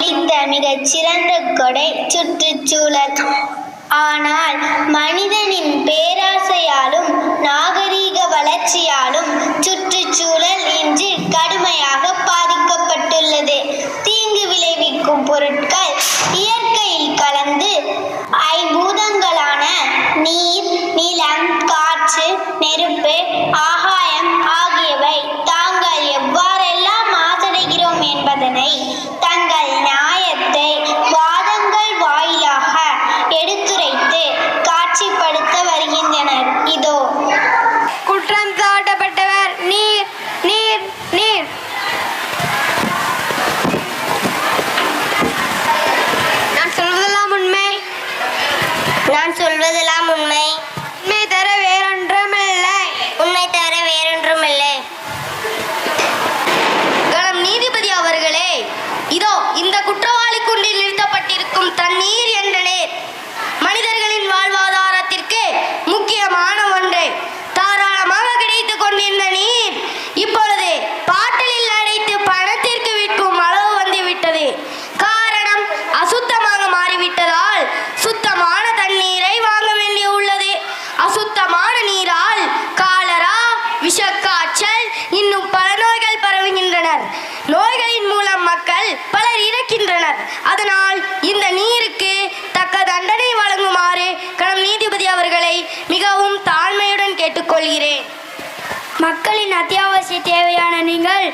கிடைத்த மிகச் சிறந்த கொடை சுற்றுச்சூழல். ஆனால் மனிதனின் பேராசையாலும் நாகரீக வளர்ச்சியாலும் சுற்றுச்சூழல் இன்று கடுமையாக பாதிக்கப்பட்டுள்ளது. தீங்கு விளைவிக்கும் பொருட்கள் இயற்கையில் கலந்து ஐம்பூதங்களான நீர், நிலம், காற்று, நெருப்பு, ஆகாயம் ஆகியவை தாங்கள் எவ்வாறெல்லாம் மாசடைகிறோம் என்பதனை தங்கள் நியாயத்தை வாதங்கள் வாயிலாக எடுத்துரைத்து காட்சிப்படுத்த வருகின்றனர். இதோ குற்றம் சாட்டப்பட்டவர் நீர் நீர் நீர். நான் சொல்வதெல்லாம் உண்மை. நான் சொல்வதெல்லாம் உண்மை. உண்மை தர வேறொன்றுமில்லை. உண்மை தவிர வேறொன்றுமில்லை. கணம் நீதிபதி அவர்களே, இதோ இந்த குற்றவாளி குண்டில் நிறுத்தப்பட்டிருக்கும் தண்ணீர் என்ற நீர் மனிதர்களின் வாழ்வாதாரத்திற்கு முக்கியமான ஒன்று. தாராளமாக கிடைத்துக் கொண்டிருந்த நீர் இப்பொழுது பாட்டிலில் அடைத்து பணத்திற்கு விற்கும் அளவு வந்துவிட்டது. காரணம், அசுத்தமாக மாறிவிட்டதால் சுத்தமான தண்ணீரை வாங்க வேண்டிய உள்ளது. அசுத்தமான நீரால் காலரா, விஷக்காய்ச்சல், இன்னும் பல நோய்கள் பரவுகின்றனர். நோய்களின் மூலம் மக்கள் பலர் இறக்கின்றனர். அதனால் இந்த நீருக்கு தக்க தண்டனை வழங்குமாறு கணம் நீதிபதி அவர்களை மிகவும் தாழ்மையுடன் கேட்டுக்கொள்கிறேன். மக்களின் அத்தியாவசிய தேவையான நீங்கள்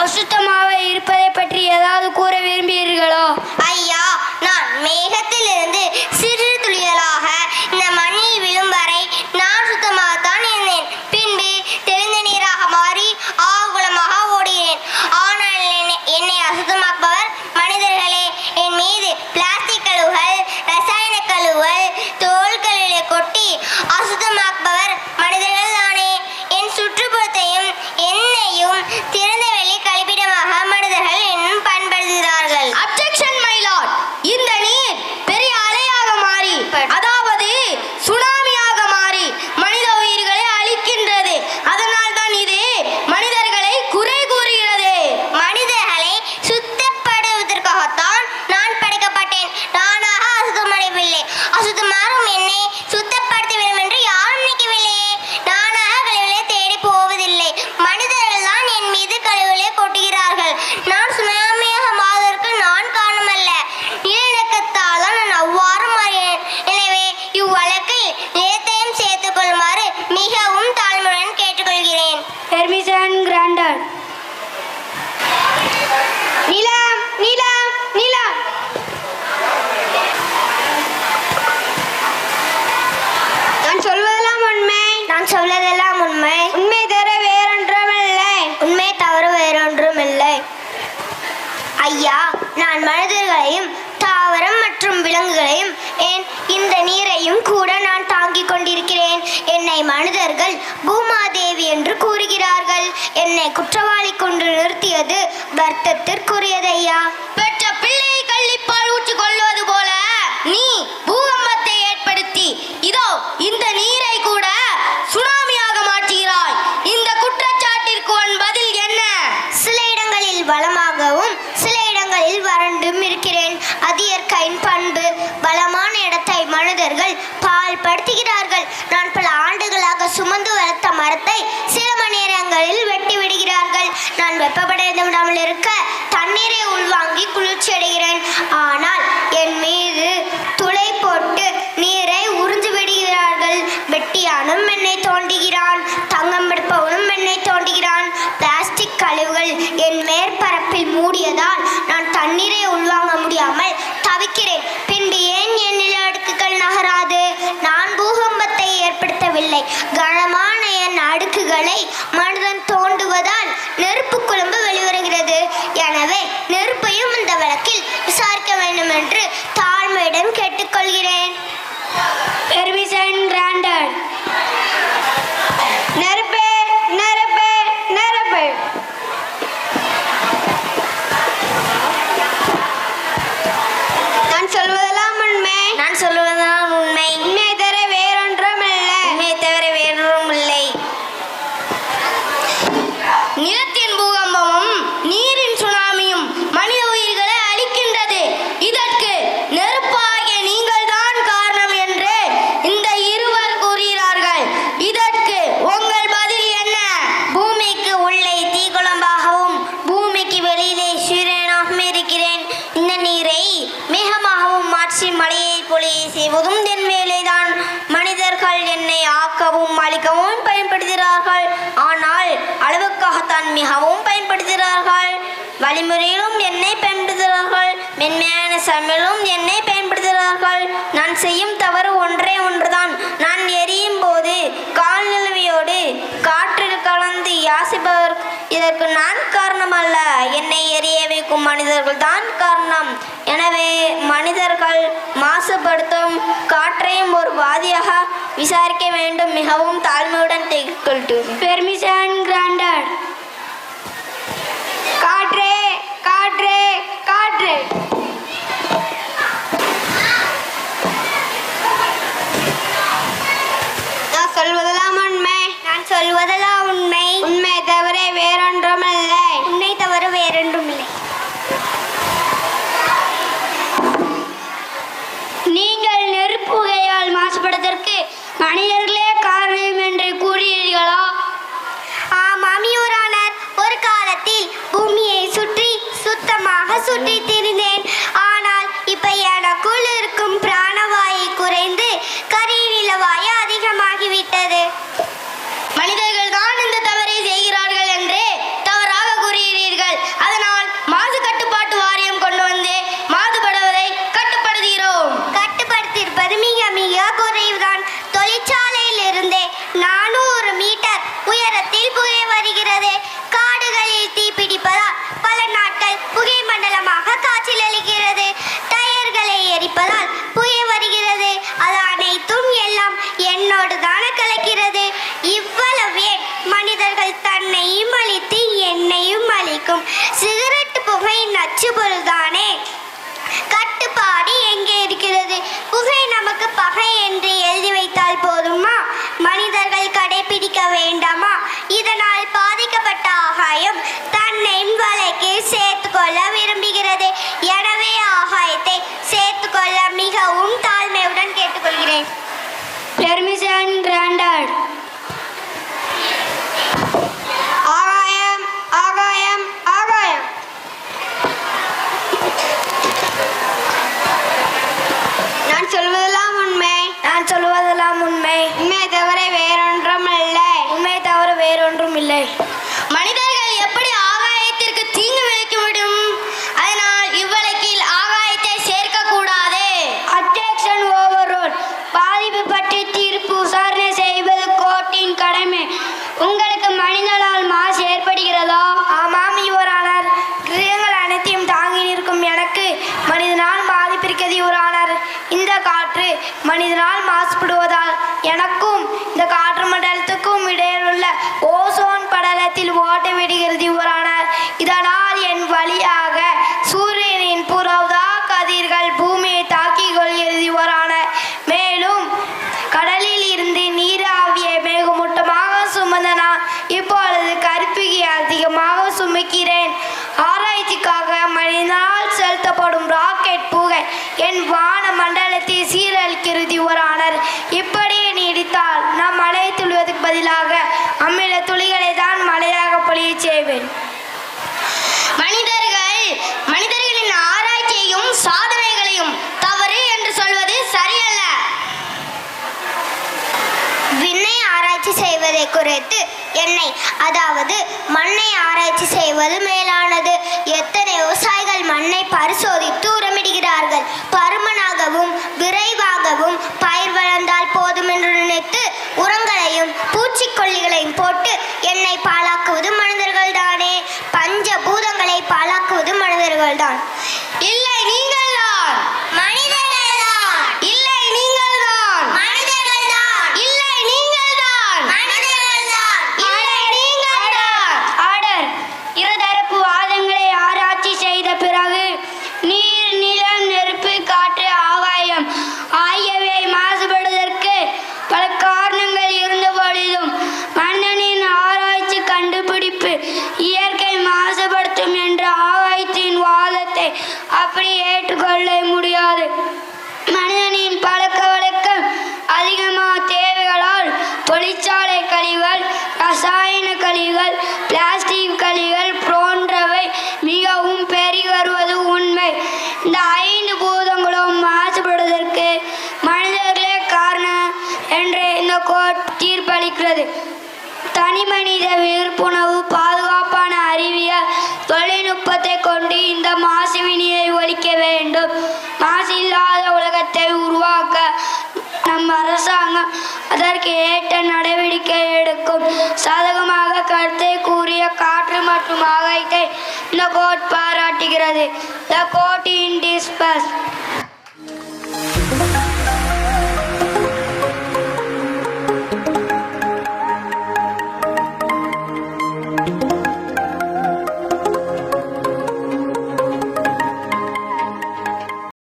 அசுத்தமாக இருப்பதை பற்றி ஏதாவது கூற விரும்புகிறீர்களோ? ஐயா, நான் மேகத்திலிருந்து சிறு துளிகளாக இந்த மண்ணில் விழும் வரை நான் சுத்தமாகத்தான் இருந்தேன். பின்பு தெளிந்த நீராக மாறி ஆகுலமாக ஓடுகிறேன். ஆனால் என்னை அசுத்தமாக்குபவர் மனிதர்களே. என் மீது பிளாஸ்டிக் கழிவுகள், ரசாயன கழிவுகள், தோள்களிலே கொட்டி அசுத்தமாக்குபவர் மனிதர்கள் தானே. என் சுற்றுப்புறத்தையும் என்னையும் திறந்த வெளி கழிப்பிடமாக மனிதர்கள் இன்னும் பயன்படுத்துகிறார்கள். Objection my Lord. இந்த நீர் பெரிய அலையாக மாறி, அதாவது சுனாமியாக மாறி மனித உயிர்களை அழிக்கின்றது. அதனால் தான் இது மனிதர்களை குறை கூறுகிறது. மனிதர்களை சுத்தப்படுவதற்காகத்தான் நான் படைக்கப்பட்டேன். நானாக அசுத்தமடையவில்லை. அசுத்தமாகும் என்னை சுத்தப்படுத்த வேண்டும் என்று யாரும் நினைக்கவில்லையே. நானாக கழிவுகளை தேடி போவதில்லை. மனிதர்கள் தான் என் மீது கழிவுகளை கொட்டுகிறார்கள். நான் சுனாமியாக மாறுவதற்கு நான் காரணமல்ல. நிலநடுக்கத்தால் தான் நான் அவ்வாறு மாறினேன். எனவே இவ்வழக்கில் நிலத்தையும் சேர்த்துக் கொள்ளுமாறு மிகவும் தாழ்மையுடன் கேட்டுக்கொள்கிறேன். Permission granted. நிலம் நிலம் நிலம். நான் சொல்வதெல்லாம் உண்மை. நான் சொல்வதெல்லாம் உண்மை. உண்மை தர வேறொன்றுமில்லை. உண்மை தவிர வேறொன்றுமில்லை. ஐயா, நான் மனிதர்களையும் தாவரம் மற்றும் விலங்குகளையும் இந்த நீரையும் கூட நான் தாங்கிக் கொண்டிருக்கிறேன். என்னை மனிதர்கள் பூமாதேவி என்று கூறுகிறார்கள். என்னை குற்றவாளி கொண்டு நிறுத்தியது வருத்தத்திற்குரியது. ஐயா, பெற்ற பிள்ளையை கள்ளிப்பால் ஊற்றி கொள்வது போல நீ பூகம்பத்தை ஏற்படுத்தி இதோ இந்த நீரை கூட சுனாமியாக மாற்றுகிறாய். இந்த குற்றச்சாட்டிற்கு உன் பதில் என்ன? சில இடங்களில் வளமாகவும் சில இடங்களில் வறண்டும் இருக்கிறேன். அது இயற்கையின் பண்பு. வளமான இடத்தை மனிதர்கள் பாழ்படுத்துகிறார்கள். நான் பல ஆண்டுகளாக சுமந்து வளர்த்த மரத்தை சில மணி நேரங்களில் வெட்டி விடுகிறார்கள். நான் வெப்பப்படைந்து விடாமல் இருக்க தண்ணீரை உள்வாங்கி குளிர்ச்சி அடைகிறேன். ஆனால் என் மீது துளை போட்டு நீரை உறிஞ்சு விடுகிறார்கள். வெட்டியானும் என்னை தோண்டுகிறான். தங்கம் எடுப்பவனும் என்னை தோண்டுகிறான். பிளாஸ்டிக் கழிவுகள் என் மேற்பரப்பில் மூடியதால் நான் தண்ணீரை உள்வாங்க முடியாமல் தவிக்கிறேன். பின்பு ஏன் என் நிலநடுக்குகள் நகராது? நான் பூகம்பத்தை ஏற்படுத்தவில்லை. கனமான என் அடுக்குகளை மனிதன் தோண்டுவதால் நெருப்பு குழம்பு வெளிவருகிறது. எனவே நெருப்பையும் இந்த வழக்கில் விசாரிக்க வேண்டும் என்று தாழ்மையுடன் கேட்டுக்கொள்கிறேன். Permission granted. நெருப்பு நெருப்பு நெருப்பு. நான் சொல்வதெல்லாம் உண்மை. நான் சொல்வதெல்லாம் உண்மை. உண்மை தர வேறொன்றுமில்லை. உண்மை தவிர வேறொன்றுமில்லை. தான் மிகவும் பயன்படுத்துகிறார்கள். வழிமுறையிலும் எண்ணெய் பயன்படுத்துகிறார்கள். மென்மையான சமையலும் எண்ணெய் பயன்படுத்துகிறார்கள். நான் செய்யும் தவறு ஒன்றே ஒன்றுதான். நான் எரியும் போது கால்நிலவையோடு காற்றில் கலந்து யாசிப்பவர். இதற்கு நான் காரணம் அல்ல, என்னை எரிய வைக்கும் மனிதர்கள் தான் காரணம். எனவே மனிதர்கள் மாசுபடுத்தும் காற்றையும் ஒரு வாதியாக விசாரிக்க வேண்டும். மிகவும் தாழ்மையுடன் கேட்டுக்கொள்கிறேன். Permission granted. காற்றே காற்றே காற்றே. நான் சொல்வதெல்லாம் உண்மை. நான் சொல்வதெல்லாம் உண்மை. உண்மை தவிர வேறொன்றும் இல்லை. உண்மை தவிர வேறொன்றும் இல்லை. நீங்கள் நெருப்புகையால் மாசுபடுவதற்கு மனிதர்களே காரணம் என்று கூறுகிறீர்களா? ஆமாம் யுவர் ஆனர். ஒரு காலத்தில் பூமியை சுற்றி சுத்தமாக சுற்றி திரிந்தேன். ஆனால் இப்ப எனக்குள் இருக்கும் பிராணவாயு குறைந்து கரிநிலவாயு அதிகமாகிவிட்டது. மனிதர்கள் தான் இந்த தவறை செய்கிறார்கள் என்று தவறாக கூறுகிறீர்கள். அதனால் மாசு கட்டுப்பாட்டு வாரியம் கொண்டு வந்து மாசுபடுவதை கட்டுப்படுத்துகிறோம். கட்டுப்படுத்தியிருப்பது மிக மிக குறைவுதான். தொழிற்சாலையில் இருந்தே 400 மீட்டர் உயரத்தில் புகை வருகிறது. காடுகளில் தீப்பிடிப்பதால் பல நாட்கள் புகை மண்டலமாக காய்ச்சல் அளிக்கிறது. டயர்களை எரிப்பதால் புகை வருகிறது. அது அனைத்தும் எல்லாம் என்னோடு தானே கலக்கிறது. இவ்வளவே மனிதர்கள் தன்னையும் அழித்து என்னையும் அழிக்கும். சிகரெட் புகை நச்சு பொருள்தானே. கட்டுப்பாடு எங்கே இருக்கிறது? புகை நமக்கு பகை என்று எழுதி வைத்தால் போதுமா? மனிதர்கள் கடைபிடிக்க வேண்டாமா? இதனால் பாதிக்கப்பட்ட ஆகாயம் தன்னை வலைக்கு சேர்த்துக்கொள்ள விரும்புகிறது. எனவே ஆகாயத்தை சேர்த்துக்கொள்ள மிகவும் தாழ்மையுடன் கேட்டுக்கொள்கிறேன். Permission granted. ஆகாயம் ஆகாயம் ஆகாயம். நான் சொல்வதெல்லாம் உண்மை. நான் சொல்வதெல்லாம் உண்மை. உண்மை தவிர வேறொன்றும் இல்லை. உண்மை தவிர வேறொன்றும் இல்லை. மனிதர்கள் எப்படி ஆகாயத்திற்கு தீங்கு விளைவிக்க முடியும்? அதனால் இவ்வழக்கில் ஆகாயத்தை சேர்க்க கூடாது. அப்ஜெக்ஷன் ஓவர்ரூல்ட். பாதிப்பு பற்றி தீர்ப்பு விசாரணை செய்வது கோர்ட்டின் கடமை. உங்களுக்கு மனிதனால் மாசு ஏற்படுகிறதா? ஆமாம் யுவர் ஆனர். கிரகங்கள் அனைத்தையும் தாங்கி நிற்கும் எனக்கு மனிதனால் பாதிப்பிருக்கிறது யுவர் ஆனர். இந்த காற்று மனிதனால் மாசுபடுவதால் எனக்கும் இந்த காற்று மண்டலத்துக்கும் இடையில் உள்ள ஓசோன் படலத்தில் ஓட்டை விடுகிறது யுவர் ஆனர். இதனால் என் வழியாக சூரியனின் புறவுதா கதிர்கள் பூமியை தாக்கிக் கொள்கிறது யுவர் ஆனர். மேலும் கடலில் இருந்து நீராவியை மேகமூட்டமாக சுமந்த நான் இப்பொழுது கருப்பிகை அதிகமாக சுமக்கிறேன். ஆராய்ச்சிக்காக மனிதனால் செலுத்தப்படும் ராக்கெட் புகை என் வான மண்டலத்தை சீரழிக்கிறது யுவர் ஆனர். இப்படியே நீடித்தால் நாம் மழை துளிவதற்கு பதிலாக அமில துளிகளை தான் மழையாக பொழிய செய்வேன். மனிதர்களின் ஆராய்ச்சியையும் சாதனைகளையும் தவறு என்று சொல்வது சரியல்ல. விண்ணை ஆராய்ச்சி செய்வதை குறைத்து எண்ணெய் அதாவது மண்ணை ஆராய்ச்சி செய்வது மேலானது. எத்தனை விவசாயிகள் மண்ணை பரிசோதித்து உரமிடுகிறார்கள். பருமனாகவும் விரைவாகவும் பயிர் வளர்ந்தால் போதும் என்று நினைத்து உரங்களையும் பூச்சிக்கொல்லிகளையும் போட்டு எண்ணெய் பாழாக்குவது மனிதர்கள் தானே. பஞ்சபூதங்களை பாழாக்குவது மனிதர்கள் தான். இல்லை, நீங்கள் தான். மனிதர்கள் தான். இல்லை, நீங்கள் தான். மனிதர்கள் தான். இல்லை, நீங்கள் தான். மனிதர்கள் தான். இல்லை, நீங்கள் தான். ஆர்டர். இருதரப்பு வாதங்களை ஆராய்ச்சி செய்த பிறகு நீர், நிலம், நெருப்பு, காற்று, ஆகாயம் ஆகியவை மாசுபடுவதற்கு பல காரணங்கள் இருந்த பொழுதும் மன்னனின் ஆராய்ச்சி கண்டுபிடிப்பு இயற்கை மாசுபடுத்தும் என்ற ஆகாயத்தின் வாதத்தை அப்படி ஏற்றுக்கொள்ள முடியாது. மனிதனின் பழக்க வழக்கம் அதிகமாக தேவைகளால் தொழிற்சாலை கழிவுகள், ரசாயன கழிவுகள், பிளாஸ்டிக் கழிவுகள் போன்றவை மிகவும் பெருகி வருவது உண்மை. இந்த 5 பூதங்களும் மாசுபடுவதற்கு மனிதர்களே காரணம் என்று இந்த கோர்ட் தீர்ப்பளிக்கிறது. தனி மனித விழிப்புணர்வு பாதுகாப்பான கொண்டு இந்த மாசுவினியை ஒழிக்க வேண்டும். மாசு இல்லாத உலகத்தை உருவாக்க நம் அரசாங்கம் அதற்கு ஏற்ற நடவடிக்கை எடுக்கும். சாதகமாக கருத்தை கூறிய காற்று மற்றும் ஆகாயத்தை இந்த code பாராட்டுகிறது. The court in disperse.